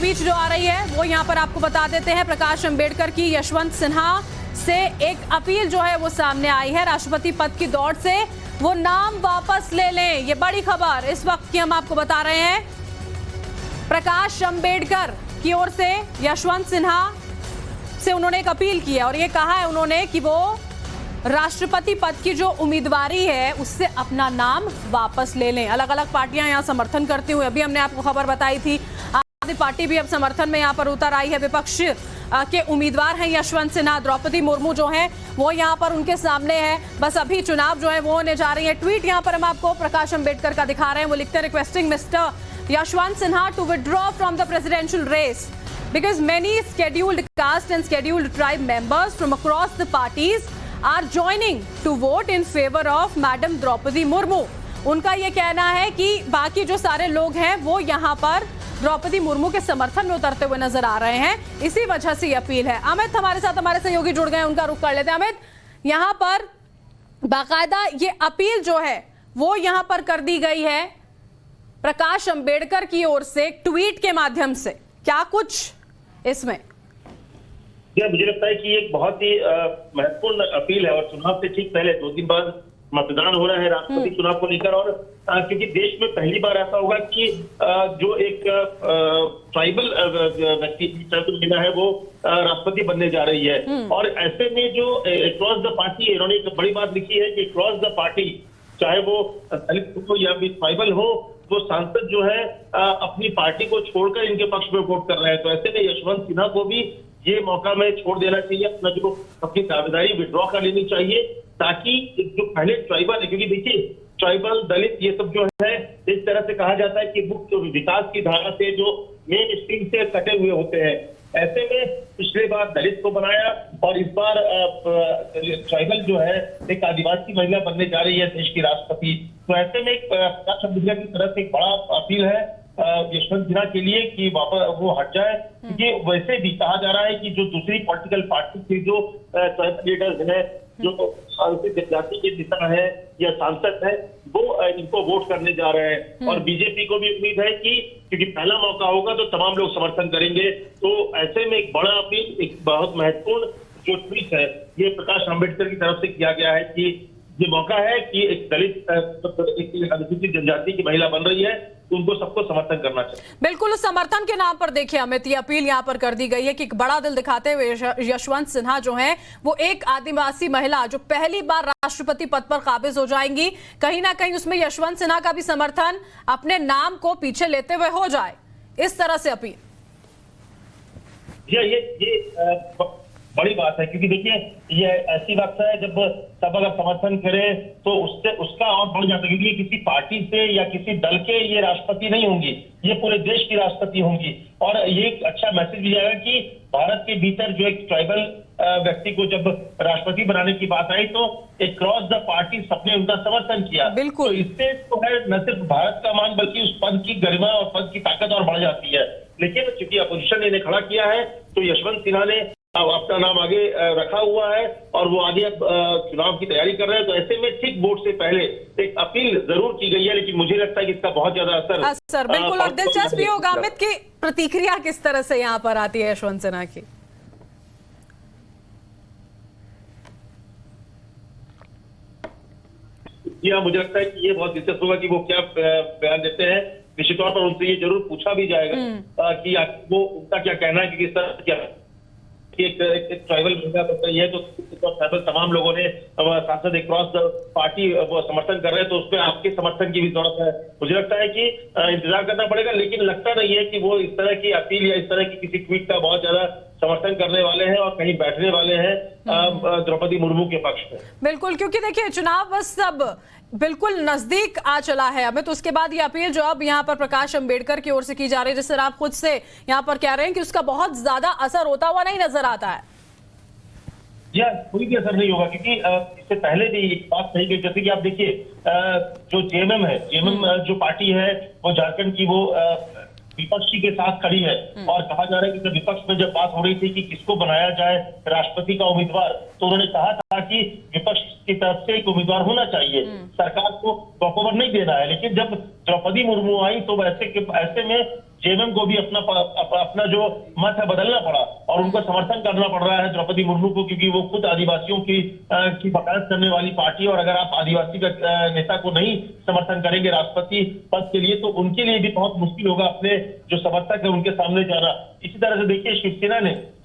बीच जो आ रही है वो यहाँ पर आपको बता देते हैं। प्रकाश अंबेडकर की यशवंत सिन्हा से एक अपील जो है वो सामने आई है। राष्ट्रपति पद की दौड़ से वो नाम वापस ले लें, ये बड़ी खबर इस वक्त की हम आपको बता रहे हैं। प्रकाश अंबेडकर की ओर से यशवंत सिन्हा से उन्होंने एक अपील की है और ये कहा है उन्होंने कि वो राष्ट्रपति पद की जो उम्मीदवारी है उससे अपना नाम वापस ले लें। अलग अलग पार्टियां यहां समर्थन करती हुई, अभी हमने आपको खबर बताई थी, आम आदमी पार्टी भी अब समर्थन में यहां पर उतर आई है। विपक्ष के उम्मीदवार हैं यशवंत सिन्हा, द्रौपदी मुर्मू जो हैं वो यहां पर उनके सामने है। बस अभी चुनाव जो है वो होने जा रही है। ट्वीट यहां पर हम आपको प्रकाश अंबेडकर का दिखा रहे हैं। वो लिखते हैं, requesting mister Yashwant Sinha to withdraw from the presidential race because many scheduled caste and scheduled tribe members from across the parties are joining to vote in favor of Madam Draupadi Murmu. उनका ये कहना है कि बाकी जो सारे लोग हैं वो यहाँ पर द्रौपदी मुर्मू के समर्थन में उतरते हुए नजर आ रहे हैं, इसी वजह से ये अपील है। अमित हमारे साथ, हमारे सहयोगी जुड़ गए हैं, उनका रुख कर लेते हैं। अमित, यहाँ पर बाकायदा ये अपील जो है वो यहाँ पर कर दी गई है प्रकाश अंबेडकर की ओर से ट्वीट के माध्यम से, क्या कुछ इसमें? मुझे लगता है कि एक बहुत ही महत्वपूर्ण अपील है और चुनाव से ठीक पहले 2 दिन बाद मतदान हो रहा है राष्ट्रपति चुनाव को लेकर। और क्योंकि देश में पहली बार ऐसा होगा कि जो एक ट्राइबल व्यक्ति महिला है वो राष्ट्रपति बनने जा रही है। और ऐसे में जो अक्रॉस द पार्टी, इन्होंने एक बड़ी बात लिखी है कि अक्रॉस द पार्टी, चाहे वो दलित हो या भी ट्राइबल हो, वो सांसद जो है अपनी पार्टी को छोड़कर इनके पक्ष में वोट कर रहे हैं। तो ऐसे में यशवंत सिन्हा को भी ये मौका में छोड़ देना चाहिए, अपनी दावेदारी विड्रॉ कर लेनी चाहिए, ताकि जो पहले ट्राइबल है, क्योंकि देखिए ट्राइबल, दलित, ये सब जो है इस तरह से कहा जाता है कि मुख्य विकास की धारा से जो मेन स्ट्रीम से कटे हुए होते हैं। ऐसे में पिछले बार दलित को बनाया और इस बार ट्राइबल जो है एक आदिवासी महिला बनने जा रही है देश की राष्ट्रपति। तो ऐसे में एक प्रकाश अंबेडकर की तरफ से एक बड़ा अपील है यशवंत सिन्हा के लिए कि वापस वो हट जाए, क्योंकि वैसे भी कहा जा रहा है कि जो दूसरी पॉलिटिकल पार्टी के जो ट्राइबल लीडर्स है, जो जनजाति के नेता है या सांसद है, वो इनको वोट करने जा रहे हैं। और बीजेपी को भी उम्मीद है कि क्योंकि पहला मौका होगा तो तमाम लोग समर्थन करेंगे। तो ऐसे में एक बड़ा अपील, एक बहुत महत्वपूर्ण जो ट्वीट है ये प्रकाश अंबेडकर की तरफ से किया गया है कि ये मौका है कि एक दलित अनुसूचित जनजाति की महिला बन रही है, तो उनको सबको समर्थन करना चाहिए। बिल्कुल, उस समर्थन के नाम पर देखिए अमित, ये अपील यहाँ पर कर दी गई है कि एक बड़ा दिल दिखाते हुए यशवंत सिन्हा जो है वो एक आदिवासी महिला जो पहली बार राष्ट्रपति पद पर काबिज हो जाएंगी, कहीं ना कहीं उसमें यशवंत सिन्हा का भी समर्थन अपने नाम को पीछे लेते हुए हो जाए, इस तरह से अपील। ये बड़ी बात है, क्योंकि देखिए ये ऐसी बात है जब सब अगर समर्थन करे तो उससे उसका और बढ़ जाता है, क्योंकि ये किसी पार्टी से या किसी दल के ये राष्ट्रपति नहीं होंगी, ये पूरे देश की राष्ट्रपति होंगी। और ये एक अच्छा मैसेज भी जाएगा कि भारत के भीतर जो एक ट्राइबल व्यक्ति को जब राष्ट्रपति बनाने की बात आई तो एक क्रॉस द पार्टी सबने उनका समर्थन किया। बिल्कुल, तो इससे तो है न सिर्फ भारत का मान बल्कि उस पद की गरिमा और पद की ताकत और बढ़ जाती है। लेकिन चूंकि अपोजिशन ने इन्हें खड़ा किया है तो यशवंत सिन्हा ने अपना नाम आगे रखा हुआ है और वो आगे चुनाव की तैयारी कर रहे हैं। तो ऐसे में ठीक वोट से पहले एक अपील जरूर की गई है, लेकिन मुझे लगता है कि इसका बहुत ज्यादा असर बिल्कुल। और दिलचस्प भी होगा अमित की प्रतिक्रिया किस तरह से यहाँ पर आती है यशवंत सिन्हा की। जी हाँ, मुझे लगता है कि ये बहुत दिलचस्प होगा कि वो क्या बयान देते हैं। निश्चित तौर पर उनसे ये जरूर पूछा भी जाएगा कि वो उनका क्या कहना है कि किस तरह क्या एक ट्राइबल महिला बन रही है, तो ट्राइबल तमाम लोगों ने सांसद क्रॉस द पार्टी वो समर्थन कर रहे हैं, तो उस पर आपके समर्थन की भी जरूरत है। मुझे लगता है कि इंतजार करना पड़ेगा, लेकिन लगता नहीं है कि वो इस तरह की अपील या इस तरह की किसी ट्वीट का बहुत ज्यादा समर्थन करने वाले हैं और कहीं बैठने वाले हैं द्रौपदी मुर्मू के पक्ष में। बिल्कुल, क्योंकि देखिए चुनाव बस अब बिल्कुल नजदीक आ चला है हमें, तो उसके बाद ये अपील जो अब यहाँ पर प्रकाश अंबेडकर की ओर से की जा रही है, जिस तरह आप खुद से यहाँ पर कह रहे हैं कि उसका बहुत ज्यादा असर होता हुआ नहीं नजर आता है। या कोई भी असर नहीं होगा, क्योंकि इससे पहले भी एक बात कही गई, जैसे कि आप देखिए जो जेएमएम है, जेएमएम जो पार्टी है वो झारखंड की, वो विपक्षी के साथ खड़ी है। और कहा जा रहा है कि विपक्ष में जब बात हो रही थी कि किसको बनाया जाए राष्ट्रपति का उम्मीदवार, तो उन्होंने कहा था कि विपक्ष की तरफ से एक उम्मीदवार होना चाहिए, सरकार को वॉकओवर नहीं देना है। लेकिन जब द्रौपदी मुर्मू आई तो ऐसे में जेएमएम को भी अपना जो मत है बदलना पड़ा और उनको समर्थन करना पड़ रहा है द्रौपदी मुर्मू को, क्योंकि वो खुद आदिवासियों की वकालत करने वाली पार्टी, और अगर आप आदिवासी नेता को नहीं समर्थन करेंगे राष्ट्रपति पद के लिए तो उनके लिए भी बहुत मुश्किल होगा अपने जो समर्थक है उनके सामने जाना। इसी तरह से देखिए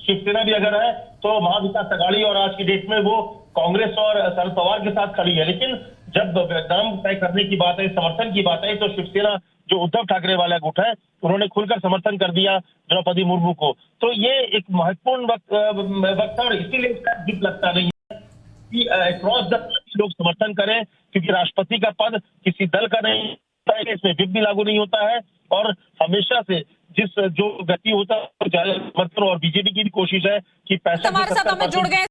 शिवसेना भी अगर है तो महाविकास अघाड़ी और आज की डेट में वो कांग्रेस और शरद पवार के साथ खड़ी है, लेकिन जब नाम तय करने की बात है, समर्थन की बात है, तो शिवसेना जो उद्धव ठाकरे वाला गुट है उन्होंने खुलकर समर्थन कर दिया द्रौपदी मुर्मू को। तो ये एक महत्वपूर्ण वक्त है और इसीलिए जित लगता नहीं है कि अक्रॉस द लोग समर्थन करें, क्योंकि राष्ट्रपति का पद किसी दल का नहीं होता है, इसमें विप भी लागू नहीं होता है और हमेशा से जिस जो गति होता है समर्थन, और बीजेपी की भी कोशिश है कि पैसा हमारे साथ हमें जुड़ गए